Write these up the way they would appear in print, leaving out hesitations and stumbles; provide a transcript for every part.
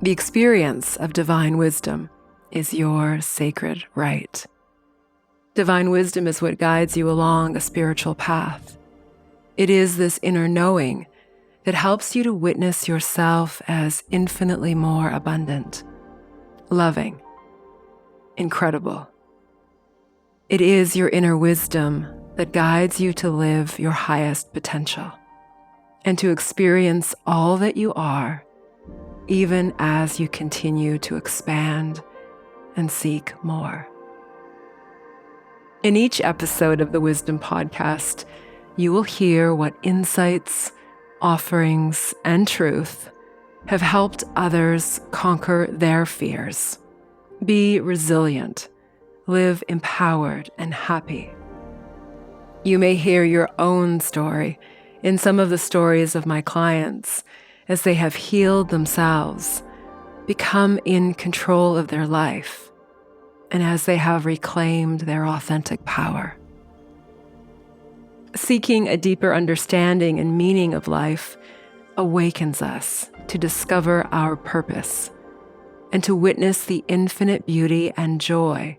The experience of divine wisdom is your sacred right. Divine wisdom is what guides you along a spiritual path. It is this inner knowing that helps you to witness yourself as infinitely more abundant, loving, incredible. It is your inner wisdom that guides you to live your highest potential and to experience all that you are, even as you continue to expand and seek more. In each episode of the Wisdom Podcast, you will hear what insights, offerings, and truth have helped others conquer their fears, be resilient, live empowered and happy. You may hear your own story in some of the stories of my clients as they have healed themselves, become in control of their life, and as they have reclaimed their authentic power. Seeking a deeper understanding and meaning of life awakens us to discover our purpose and to witness the infinite beauty and joy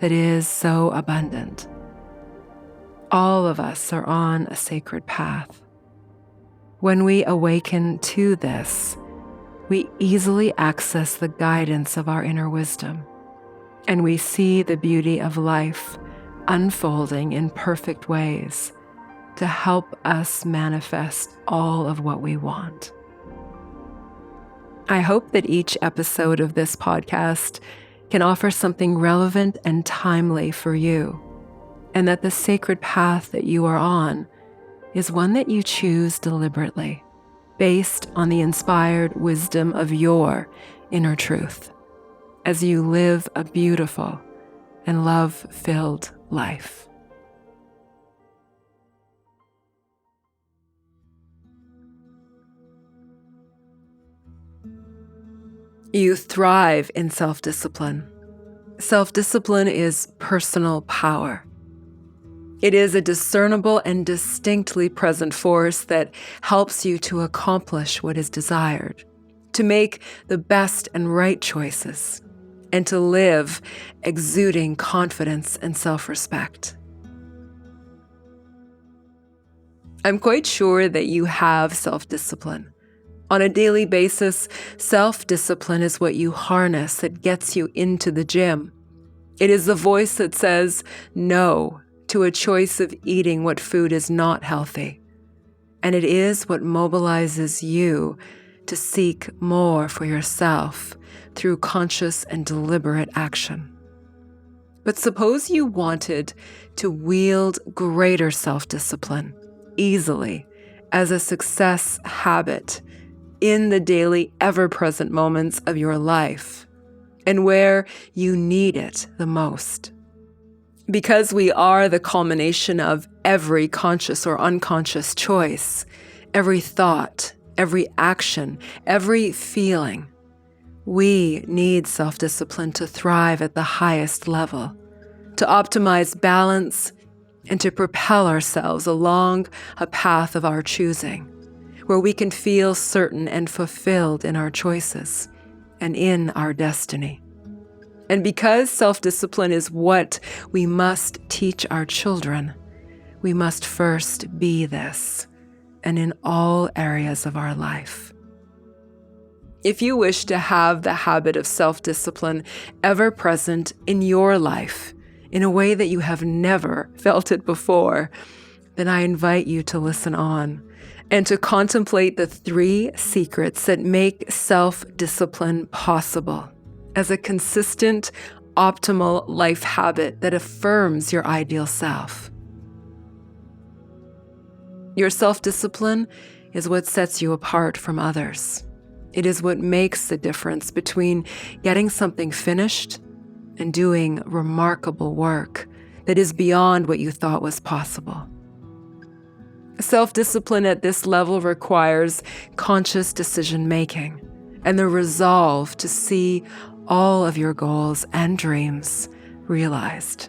that is so abundant. All of us are on a sacred path. When we awaken to this, we easily access the guidance of our inner wisdom, and we see the beauty of life unfolding in perfect ways to help us manifest all of what we want. I hope that each episode of this podcast can offer something relevant and timely for you, and that the sacred path that you are on is one that you choose deliberately, based on the inspired wisdom of your inner truth, as you live a beautiful and love-filled life. You thrive in self-discipline. Self-discipline is personal power. It is a discernible and distinctly present force that helps you to accomplish what is desired, to make the best and right choices, and to live exuding confidence and self-respect. I'm quite sure that you have self-discipline. On a daily basis, self-discipline is what you harness that gets you into the gym. It is the voice that says no to a choice of eating what food is not healthy. And it is what mobilizes you to seek more for yourself through conscious and deliberate action. But suppose you wanted to wield greater self-discipline easily as a success habit in the daily, ever-present moments of your life and where you need it the most. Because we are the culmination of every conscious or unconscious choice, every thought, every action, every feeling, we need self-discipline to thrive at the highest level, to optimize balance, and to propel ourselves along a path of our choosing, where we can feel certain and fulfilled in our choices and in our destiny. And because self-discipline is what we must teach our children, we must first be this, and in all areas of our life. If you wish to have the habit of self-discipline ever present in your life in a way that you have never felt it before, then I invite you to listen on and to contemplate the 3 secrets that make self-discipline possible as a consistent, optimal life habit that affirms your ideal self. Your self-discipline is what sets you apart from others. It is what makes the difference between getting something finished and doing remarkable work that is beyond what you thought was possible. Self-discipline at this level requires conscious decision-making and the resolve to see all of your goals and dreams realized.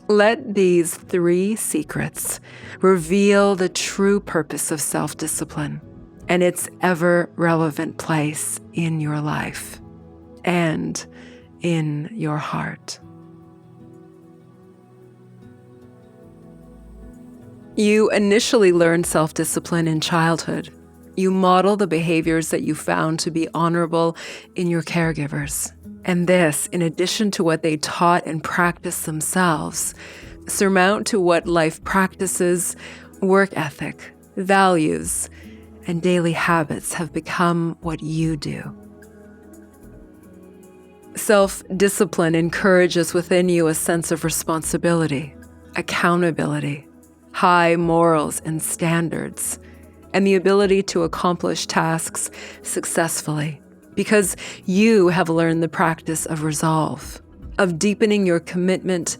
Let these 3 secrets reveal the true purpose of self-discipline and its ever-relevant place in your life and in your heart. You initially learn self-discipline in childhood. You model the behaviors that you found to be honorable in your caregivers. And this, in addition to what they taught and practiced themselves, surmount to what life practices, work ethic, values, and daily habits have become what you do. Self-discipline encourages within you a sense of responsibility, accountability, high morals and standards, and the ability to accomplish tasks successfully because you have learned the practice of resolve, of deepening your commitment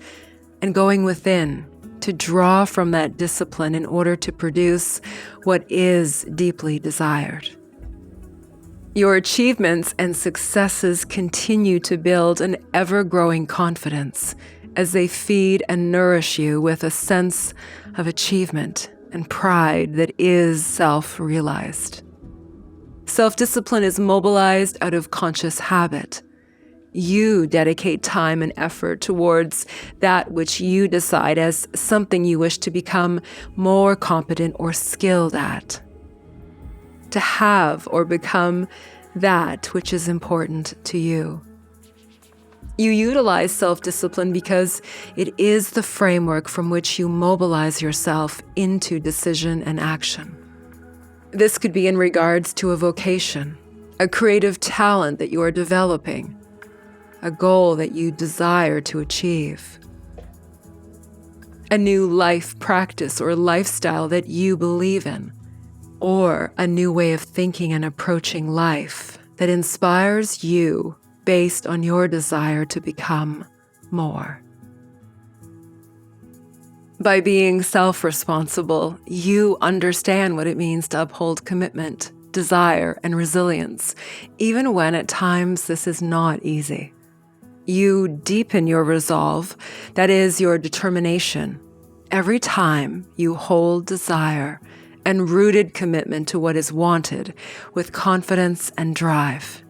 and going within to draw from that discipline in order to produce what is deeply desired. Your achievements and successes continue to build an ever-growing confidence as they feed and nourish you with a sense of achievement and pride that is self-realized. Self-discipline is mobilized out of conscious habit. You dedicate time and effort towards that which you decide as something you wish to become more competent or skilled at. To have or become that which is important to you. You utilize self-discipline because it is the framework from which you mobilize yourself into decision and action. This could be in regards to a vocation, a creative talent that you are developing, a goal that you desire to achieve, a new life practice or lifestyle that you believe in, or a new way of thinking and approaching life that inspires you based on your desire to become more. By being self-responsible, you understand what it means to uphold commitment, desire, and resilience, even when at times this is not easy. You deepen your resolve, that is, your determination, every time you hold desire and rooted commitment to what is wanted with confidence and drive,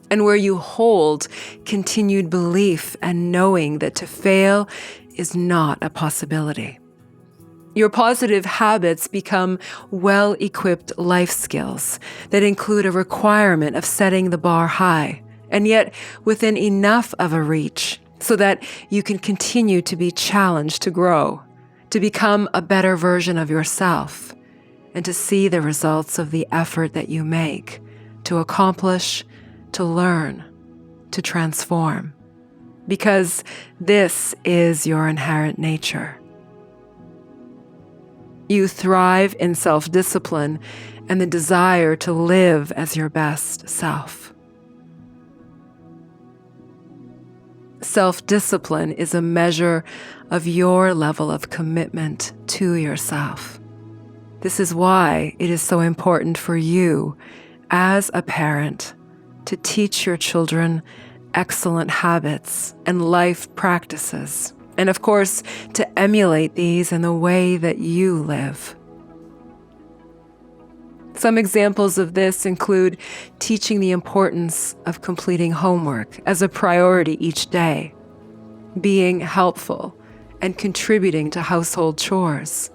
and where you hold continued belief and knowing that to fail is not a possibility. Your positive habits become well-equipped life skills that include a requirement of setting the bar high, and yet within enough of a reach so that you can continue to be challenged to grow, to become a better version of yourself, and to see the results of the effort that you make to accomplish, to learn, to transform, because this is your inherent nature. You thrive in self-discipline and the desire to live as your best self. Self-discipline is a measure of your level of commitment to yourself. This is why it is so important for you, as a parent, to teach your children excellent habits and life practices, and of course, to emulate these in the way that you live. Some examples of this include teaching the importance of completing homework as a priority each day, being helpful and contributing to household chores,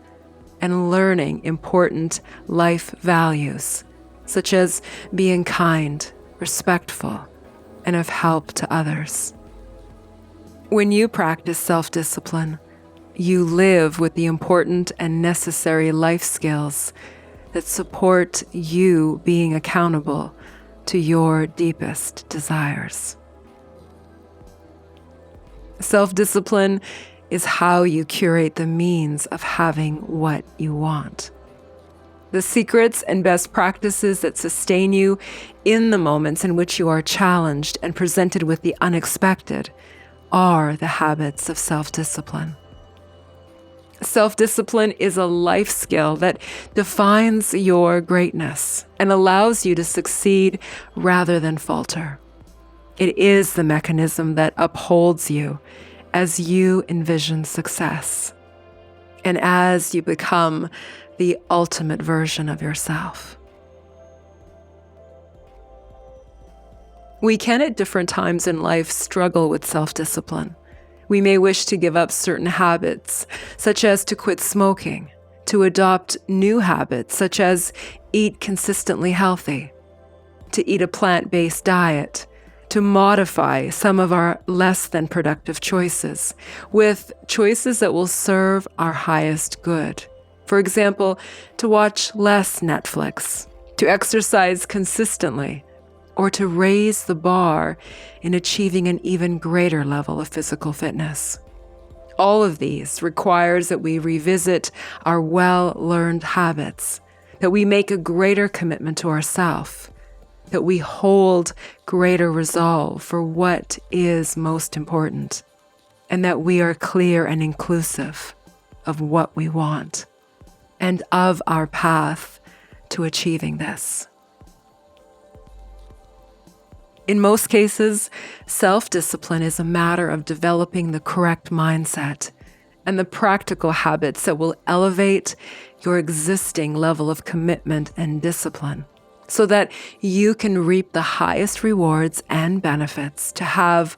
and learning important life values, such as being kind, respectful, and of help to others. When you practice self-discipline, you live with the important and necessary life skills that support you being accountable to your deepest desires. Self-discipline is how you curate the means of having what you want. The secrets and best practices that sustain you in the moments in which you are challenged and presented with the unexpected are the habits of self-discipline. Self-discipline is a life skill that defines your greatness and allows you to succeed rather than falter. It is the mechanism that upholds you as you envision success and as you become the ultimate version of yourself. We can at different times in life struggle with self-discipline. We may wish to give up certain habits, such as to quit smoking, to adopt new habits, such as eat consistently healthy, to eat a plant-based diet, to modify some of our less than productive choices with choices that will serve our highest good. For example, to watch less Netflix, to exercise consistently, or to raise the bar in achieving an even greater level of physical fitness. All of these requires that we revisit our well-learned habits, that we make a greater commitment to ourselves, that we hold greater resolve for what is most important, and that we are clear and inclusive of what we want and of our path to achieving this. In most cases, self-discipline is a matter of developing the correct mindset and the practical habits that will elevate your existing level of commitment and discipline so that you can reap the highest rewards and benefits to have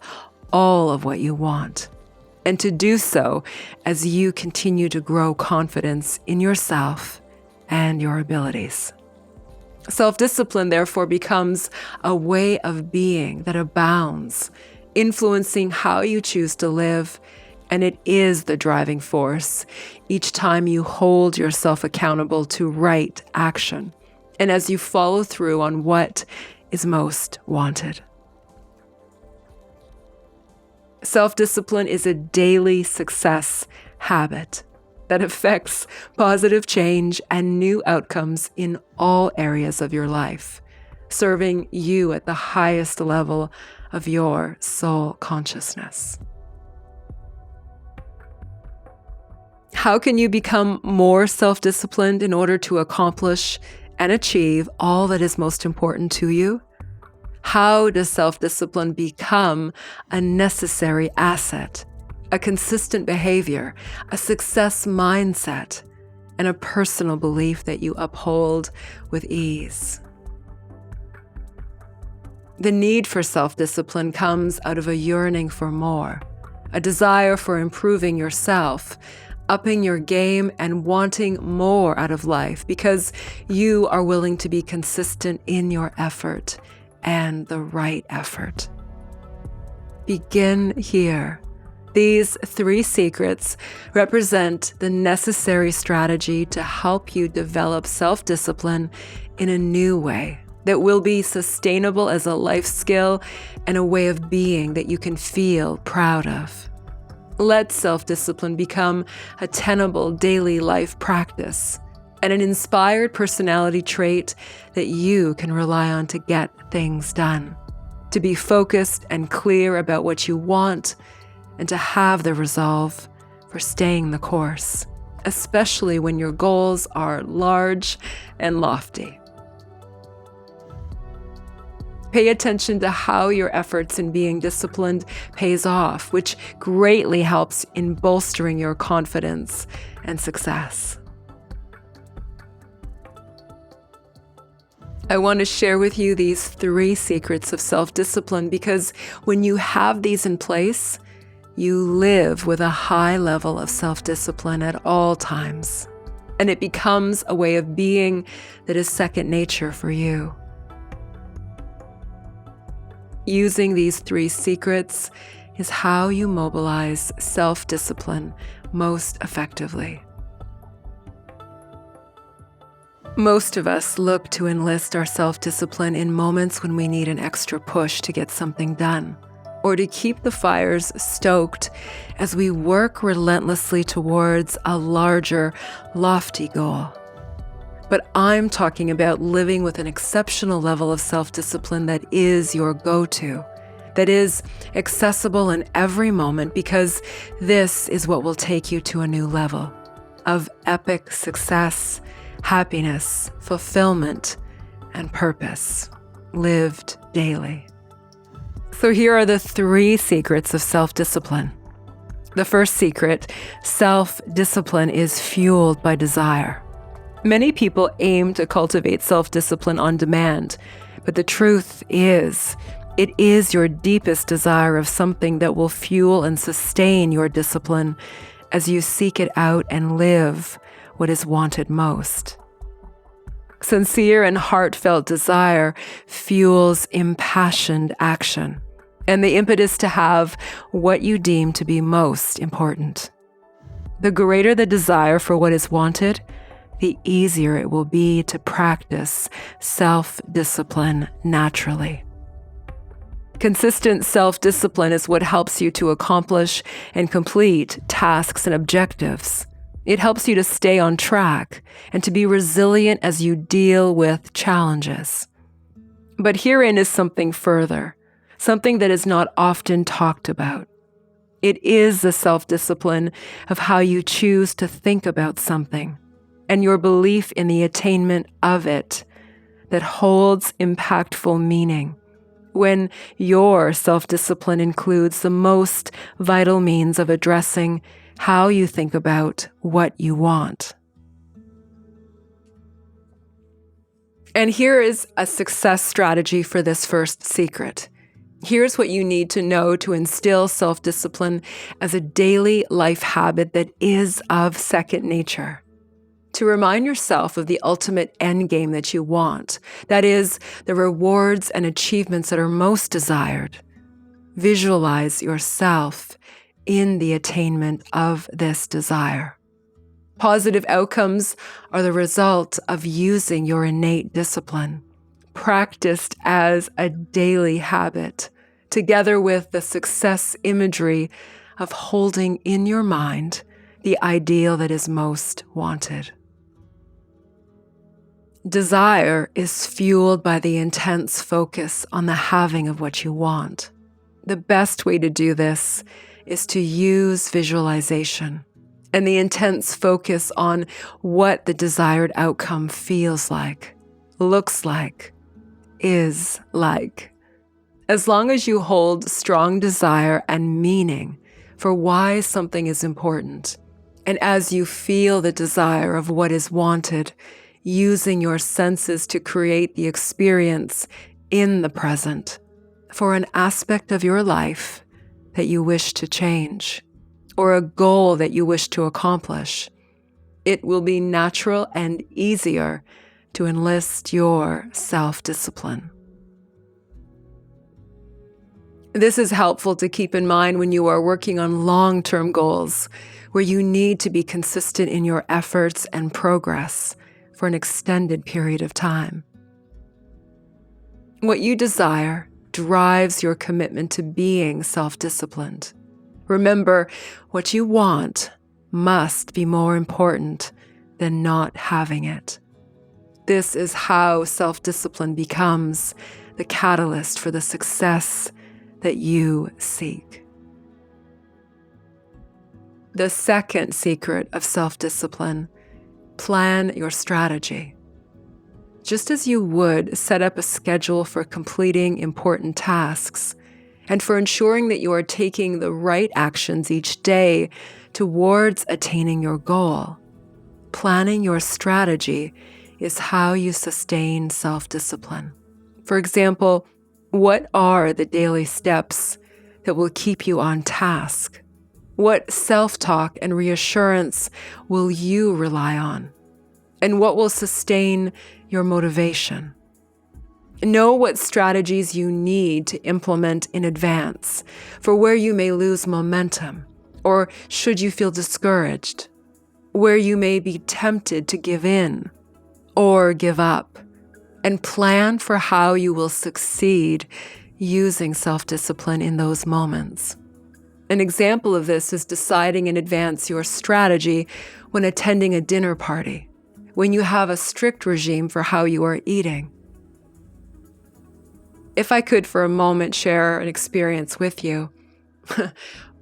all of what you want, and to do so as you continue to grow confidence in yourself and your abilities. Self-discipline, therefore, becomes a way of being that abounds, influencing how you choose to live, and it is the driving force each time you hold yourself accountable to right action, and as you follow through on what is most wanted. Self-discipline is a daily success habit that affects positive change and new outcomes in all areas of your life, serving you at the highest level of your soul consciousness. How can you become more self-disciplined in order to accomplish and achieve all that is most important to you? How does self-discipline become a necessary asset, a consistent behavior, a success mindset, and a personal belief that you uphold with ease? The need for self-discipline comes out of a yearning for more, a desire for improving yourself, upping your game, and wanting more out of life because you are willing to be consistent in your effort and the right effort. Begin here. These 3 secrets represent the necessary strategy to help you develop self-discipline in a new way that will be sustainable as a life skill and a way of being that you can feel proud of. Let self-discipline become a tenable daily life practice and an inspired personality trait that you can rely on to get things done, to be focused and clear about what you want, and to have the resolve for staying the course, especially when your goals are large and lofty. Pay attention to how your efforts in being disciplined pays off, which greatly helps in bolstering your confidence and success. I want to share with you these 3 secrets of self-discipline because when you have these in place, you live with a high level of self-discipline at all times, and it becomes a way of being that is second nature for you. Using these 3 secrets is how you mobilize self-discipline most effectively. Most of us look to enlist our self-discipline in moments when we need an extra push to get something done, or to keep the fires stoked as we work relentlessly towards a larger, lofty goal. But I'm talking about living with an exceptional level of self-discipline that is your go-to, that is accessible in every moment, because this is what will take you to a new level of epic success, happiness, fulfillment, and purpose lived daily. So here are the 3 secrets of self-discipline. The first secret, self-discipline is fueled by desire. Many people aim to cultivate self-discipline on demand, but the truth is, It is your deepest desire of something that will fuel and sustain your discipline as you seek it out and live what is wanted most. Sincere and heartfelt desire fuels impassioned action and the impetus to have what you deem to be most important. The greater the desire for what is wanted, the easier it will be to practice self-discipline naturally. Consistent self-discipline is what helps you to accomplish and complete tasks and objectives. It helps you to stay on track and to be resilient as you deal with challenges. But herein is something further, something that is not often talked about. It is the self-discipline of how you choose to think about something and your belief in the attainment of it that holds impactful meaning. When your self-discipline includes the most vital means of addressing how you think about what you want. And here is a success strategy for this first secret. Here's what you need to know to instill self-discipline as a daily life habit that is of second nature. To remind yourself of the ultimate end game that you want, that is, the rewards and achievements that are most desired. Visualize yourself in the attainment of this desire. Positive outcomes are the result of using your innate discipline, practiced as a daily habit, together with the success imagery of holding in your mind the ideal that is most wanted. Desire is fueled by the intense focus on the having of what you want. The best way to do this is to use visualization and the intense focus on what the desired outcome feels like, looks like, is like. As long as you hold strong desire and meaning for why something is important, and as you feel the desire of what is wanted, using your senses to create the experience in the present for an aspect of your life that you wish to change or a goal that you wish to accomplish, it will be natural and easier to enlist your self-discipline. This is helpful to keep in mind when you are working on long-term goals where you need to be consistent in your efforts and progress for an extended period of time. What you desire drives your commitment to being self-disciplined. Remember, what you want must be more important than not having it. This is how self-discipline becomes the catalyst for the success that you seek. The second secret of self-discipline: plan your strategy. Just as you would set up a schedule for completing important tasks and for ensuring that you are taking the right actions each day towards attaining your goal, planning your strategy is how you sustain self-discipline. For example, what are the daily steps that will keep you on task? What self-talk and reassurance will you rely on? And what will sustain your motivation? Know what strategies you need to implement in advance for where you may lose momentum, or should you feel discouraged, where you may be tempted to give in or give up, and plan for how you will succeed using self-discipline in those moments. An example of this is deciding in advance your strategy when attending a dinner party, when you have a strict regime for how you are eating. If I could for a moment share an experience with you,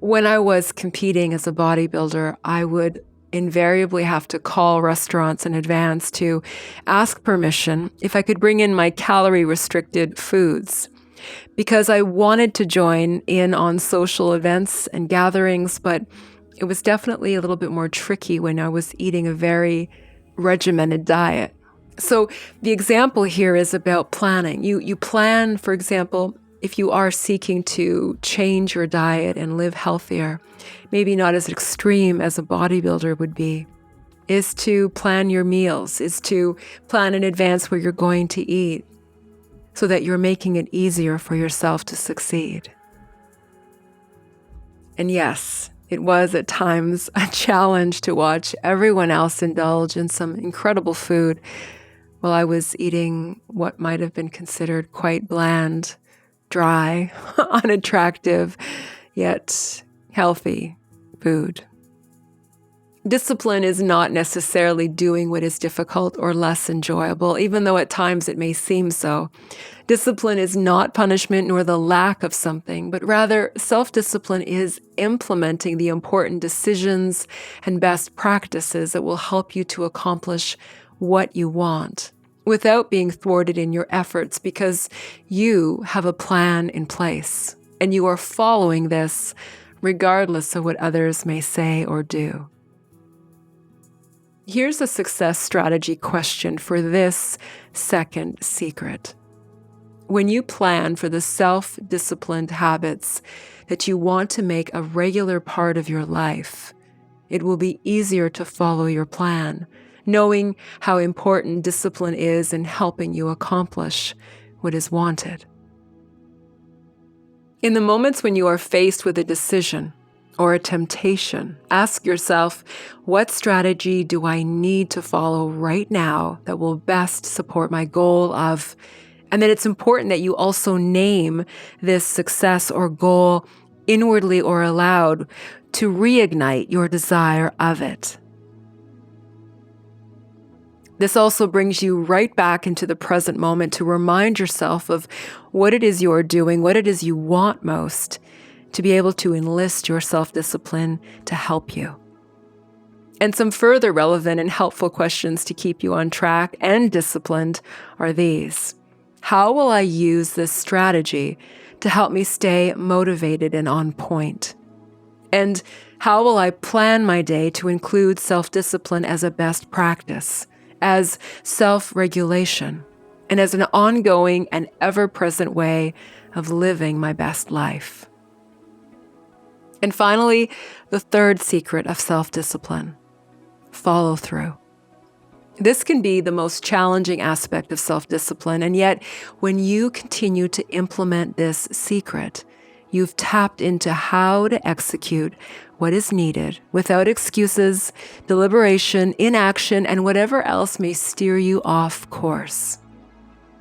when I was competing as a bodybuilder, I would invariably have to call restaurants in advance to ask permission if I could bring in my calorie-restricted foods, because I wanted to join in on social events and gatherings, but it was definitely a little bit more tricky when I was eating a very regimented diet. So the example here is about planning. You plan, for example, if you are seeking to change your diet and live healthier, maybe not as extreme as a bodybuilder would be, is to plan your meals, is to plan in advance where you're going to eat so that you're making it easier for yourself to succeed. And yes, it was at times a challenge to watch everyone else indulge in some incredible food while I was eating what might have been considered quite bland, dry, unattractive, yet healthy food. Discipline is not necessarily doing what is difficult or less enjoyable, even though at times it may seem so. Discipline is not punishment nor the lack of something, but rather self-discipline is implementing the important decisions and best practices that will help you to accomplish what you want without being thwarted in your efforts, because you have a plan in place and you are following this regardless of what others may say or do. Here's a success strategy question for this second secret. When you plan for the self-disciplined habits that you want to make a regular part of your life, it will be easier to follow your plan, knowing how important discipline is in helping you accomplish what is wanted. In the moments when you are faced with a decision or a temptation, ask yourself, what strategy do I need to follow right now that will best support my goal of? And then it's important that you also name this success or goal inwardly or aloud to reignite your desire of it. This also brings you right back into the present moment to remind yourself of what it is you're doing, what it is you want most, to be able to enlist your self-discipline to help you. And some further relevant and helpful questions to keep you on track and disciplined are these. How will I use this strategy to help me stay motivated and on point? And how will I plan my day to include self-discipline as a best practice, as self-regulation, and as an ongoing and ever-present way of living my best life? And finally, the third secret of self-discipline: follow through. This can be the most challenging aspect of self-discipline, and yet when you continue to implement this secret, you've tapped into how to execute what is needed without excuses, deliberation, inaction, and whatever else may steer you off course.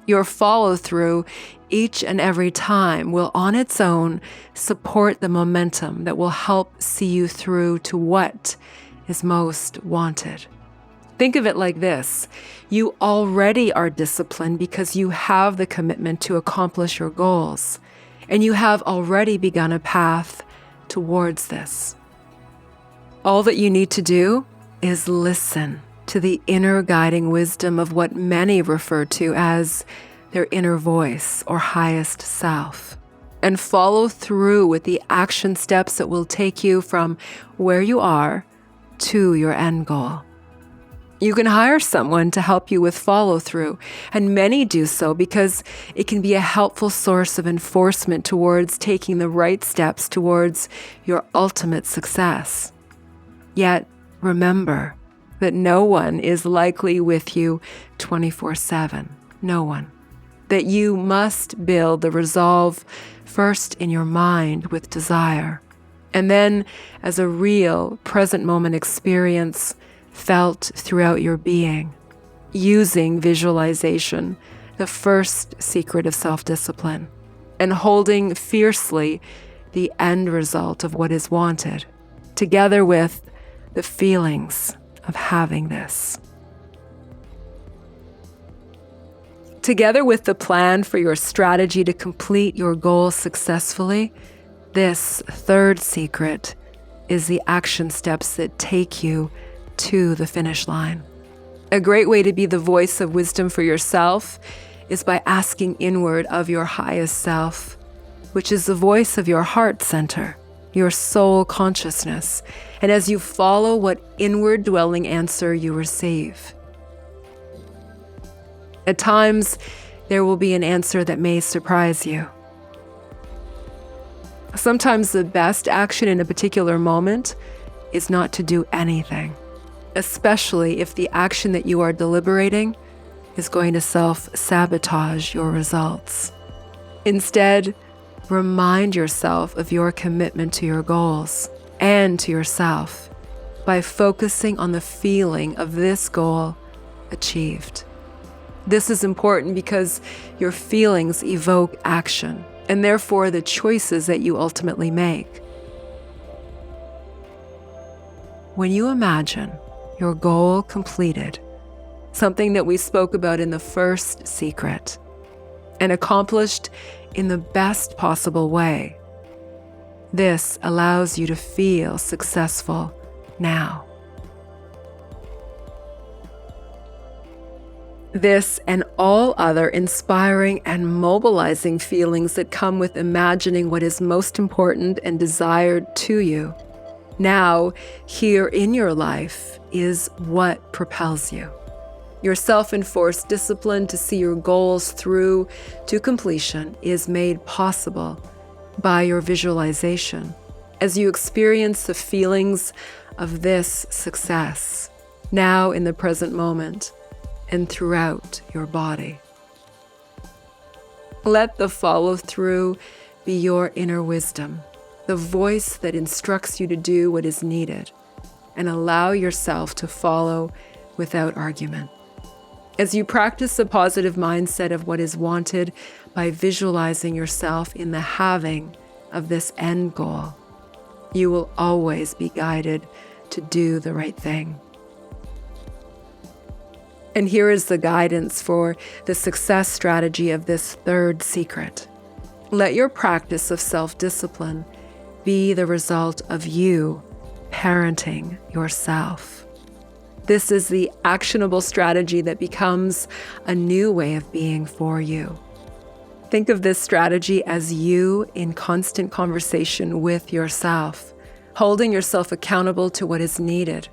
Your follow-through each and every time will on its own support the momentum that will help see you through to what is most wanted. Think of it like this. You already are disciplined because you have the commitment to accomplish your goals, and you have already begun a path towards this. All that you need to do is listen to the inner guiding wisdom of what many refer to as their inner voice or highest self, and follow through with the action steps that will take you from where you are to your end goal. You can hire someone to help you with follow-through, and many do so because it can be a helpful source of enforcement towards taking the right steps towards your ultimate success. Yet, remember that no one is likely with you 24/7. No one. That you must build the resolve first in your mind with desire, and then as a real present moment experience felt throughout your being, using visualization, the first secret of self-discipline, and holding fiercely the end result of what is wanted, together with the feelings of having this. Together with the plan for your strategy to complete your goal successfully, this third secret is the action steps that take you to the finish line. A great way to be the voice of wisdom for yourself is by asking inward of your highest self, which is the voice of your heart center, your soul consciousness, and as you follow what inward dwelling answer you receive. At times, there will be an answer that may surprise you. Sometimes the best action in a particular moment is not to do anything, especially if the action that you are deliberating is going to self-sabotage your results. Instead, remind yourself of your commitment to your goals and to yourself by focusing on the feeling of this goal achieved. This is important because your feelings evoke action, and therefore the choices that you ultimately make. When you imagine your goal completed, something that we spoke about in the first secret, and accomplished in the best possible way, this allows you to feel successful now. This and all other inspiring and mobilizing feelings that come with imagining what is most important and desired to you now, here in your life, is what propels you. Your self-enforced discipline to see your goals through to completion is made possible by your visualization as you experience the feelings of this success now in the present moment and throughout your body. Let the follow-through be your inner wisdom, the voice that instructs you to do what is needed, and allow yourself to follow without argument. As you practice a positive mindset of what is wanted by visualizing yourself in the having of this end goal, you will always be guided to do the right thing. And here is the guidance for the success strategy of this third secret. Let your practice of self-discipline be the result of you parenting yourself. This is the actionable strategy that becomes a new way of being for you. Think of this strategy as you in constant conversation with yourself, holding yourself accountable to what is needed,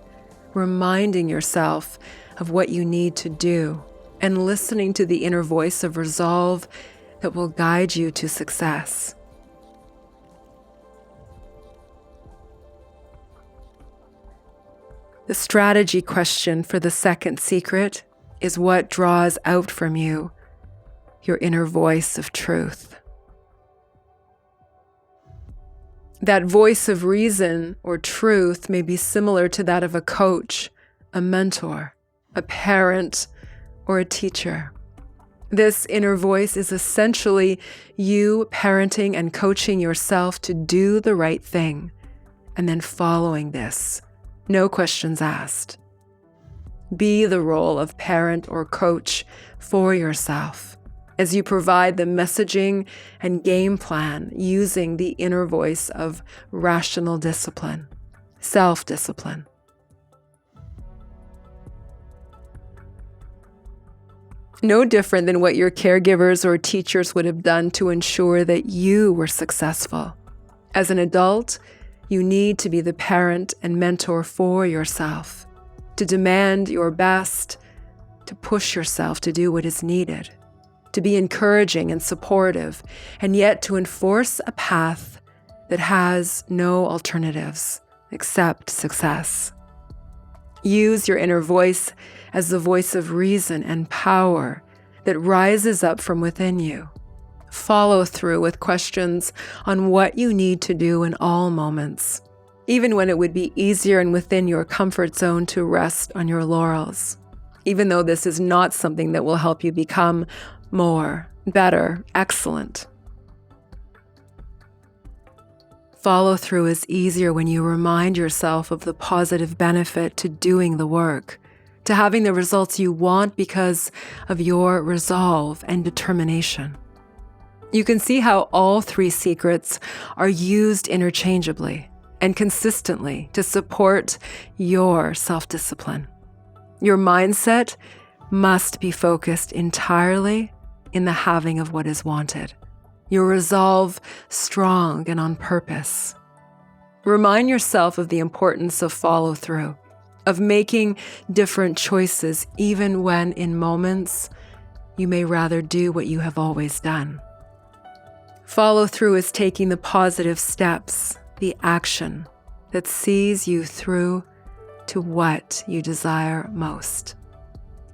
reminding yourself of what you need to do, and listening to the inner voice of resolve that will guide you to success. The strategy question for the second secret is what draws out from you your inner voice of truth. That voice of reason or truth may be similar to that of a coach, a mentor, a parent, or a teacher. This inner voice is essentially you parenting and coaching yourself to do the right thing, and then following this, no questions asked. Be the role of parent or coach for yourself as you provide the messaging and game plan using the inner voice of rational discipline, self-discipline. No different than what your caregivers or teachers would have done to ensure that you were successful. As an adult, you need to be the parent and mentor for yourself, to demand your best, to push yourself to do what is needed, to be encouraging and supportive, and yet to enforce a path that has no alternatives except success. Use your inner voice as the voice of reason and power that rises up from within you. Follow through with questions on what you need to do in all moments, even when it would be easier and within your comfort zone to rest on your laurels, even though this is not something that will help you become more, better, excellent. Follow through is easier when you remind yourself of the positive benefit to doing the work, to having the results you want because of your resolve and determination. You can see how all three secrets are used interchangeably and consistently to support your self-discipline. Your mindset must be focused entirely in the having of what is wanted. Your resolve strong and on purpose. Remind yourself of the importance of follow-through, of making different choices even when in moments you may rather do what you have always done. Follow through is taking the positive steps, the action that sees you through to what you desire most.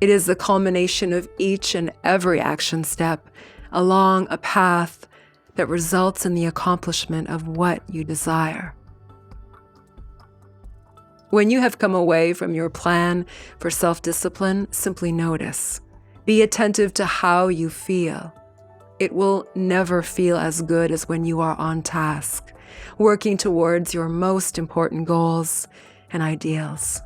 It is the culmination of each and every action step along a path that results in the accomplishment of what you desire. When you have come away from your plan for self-discipline, simply notice. Be attentive to how you feel. It will never feel as good as when you are on task, working towards your most important goals and ideals.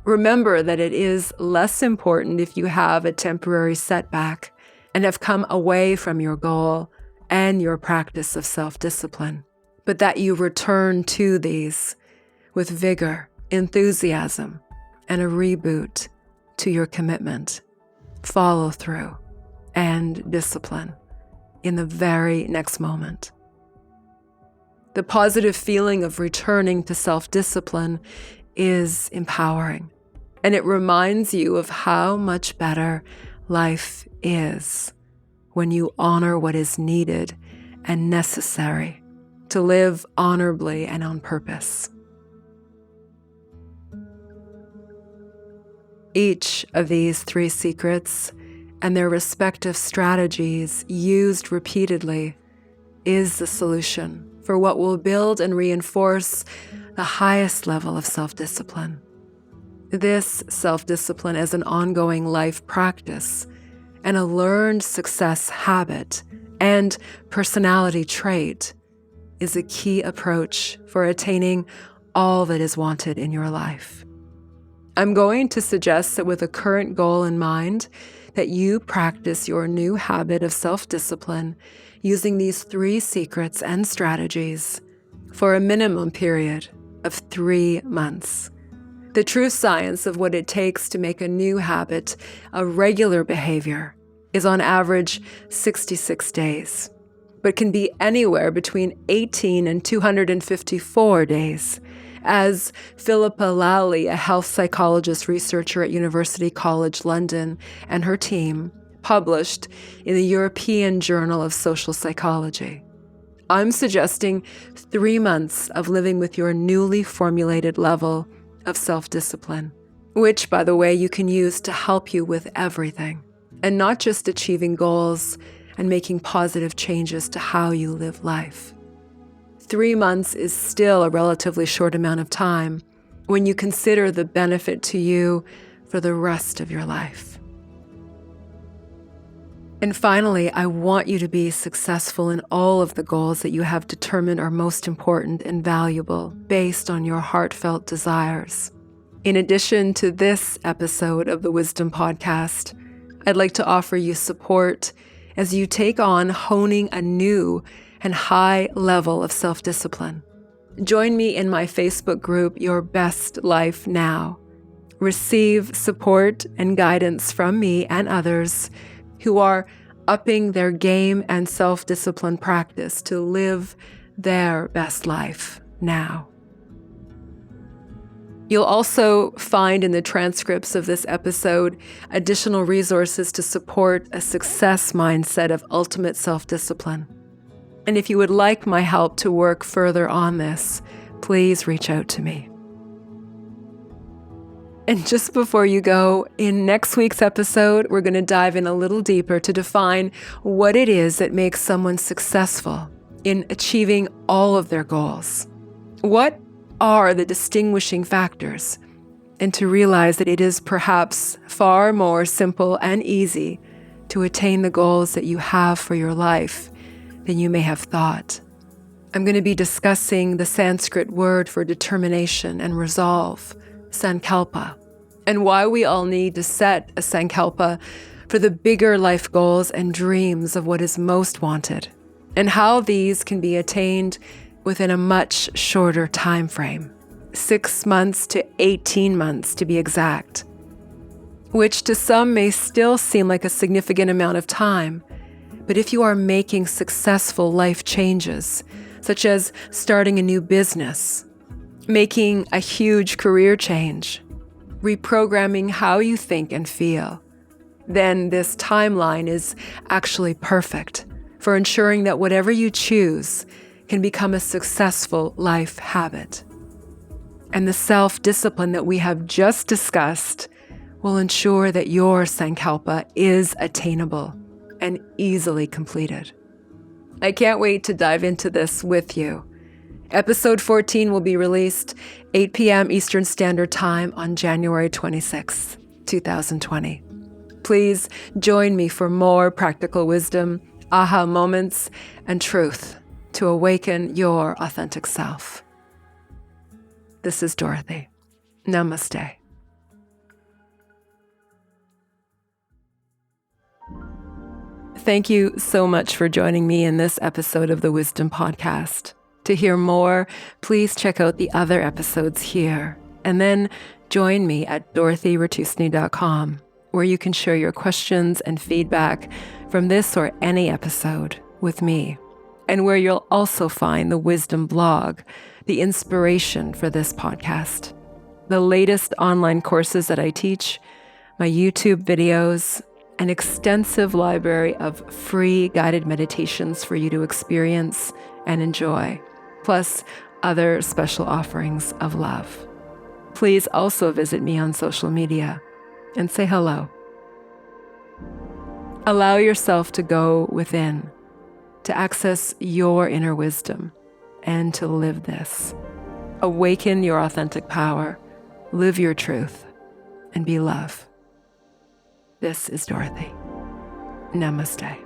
Remember that it is less important if you have a temporary setback and have come away from your goal and your practice of self-discipline, but that you return to these with vigor, enthusiasm, and a reboot to your commitment, follow through, and discipline in the very next moment. The positive feeling of returning to self-discipline is empowering, and it reminds you of how much better life is when you honor what is needed and necessary to live honorably and on purpose. Each of these 3 secrets and their respective strategies used repeatedly is the solution for what will build and reinforce the highest level of self-discipline. This self-discipline as an ongoing life practice and a learned success habit and personality trait is a key approach for attaining all that is wanted in your life. I'm going to suggest that with a current goal in mind, that you practice your new habit of self-discipline using these 3 secrets and strategies for a minimum period of 3 months. The true science of what it takes to make a new habit a regular behavior is on average 66 days, but can be anywhere between 18 and 254 days. As Philippa Lally, a health psychologist researcher at University College London, and her team published in the European Journal of Social Psychology. I'm suggesting 3 months of living with your newly formulated level of self-discipline, which, by the way, you can use to help you with everything, and not just achieving goals and making positive changes to how you live life. 3 months is still a relatively short amount of time when you consider the benefit to you for the rest of your life. And finally, I want you to be successful in all of the goals that you have determined are most important and valuable based on your heartfelt desires. In addition to this episode of the Wisdom Podcast, I'd like to offer you support as you take on honing a new and high level of self-discipline. Join me in my Facebook group, Your Best Life Now. Receive support and guidance from me and others who are upping their game and self-discipline practice to live their best life now. You'll also find in the transcripts of this episode additional resources to support a success mindset of ultimate self-discipline. And if you would like my help to work further on this, please reach out to me. And just before you go, in next week's episode, we're going to dive in a little deeper to define what it is that makes someone successful in achieving all of their goals. What are the distinguishing factors? And to realize that it is perhaps far more simple and easy to attain the goals that you have for your life than you may have thought. I'm going to be discussing the Sanskrit word for determination and resolve, sankalpa, and why we all need to set a sankalpa for the bigger life goals and dreams of what is most wanted, and how these can be attained within a much shorter time frame, 6 months to 18 months to be exact, which to some may still seem like a significant amount of time. But if you are making successful life changes, such as starting a new business, making a huge career change, reprogramming how you think and feel, then this timeline is actually perfect for ensuring that whatever you choose can become a successful life habit. And the self-discipline that we have just discussed will ensure that your Sankalpa is attainable and easily completed. I can't wait to dive into this with you. Episode 14 will be released 8 p.m. Eastern Standard Time on January 26, 2020. Please join me for more practical wisdom, aha moments, and truth to awaken your authentic self. This is Dorothy. Namaste. Thank you so much for joining me in this episode of the Wisdom Podcast. To hear more, please check out the other episodes here, and then join me at dorothyratusny.com, where you can share your questions and feedback from this or any episode with me, and where you'll also find the Wisdom blog, the inspiration for this podcast, the latest online courses that I teach, my YouTube videos, an extensive library of free guided meditations for you to experience and enjoy, plus other special offerings of love. Please also visit me on social media and say hello. Allow yourself to go within, to access your inner wisdom, and to live this. Awaken your authentic power, live your truth, and be love. This is Dorothy. Namaste.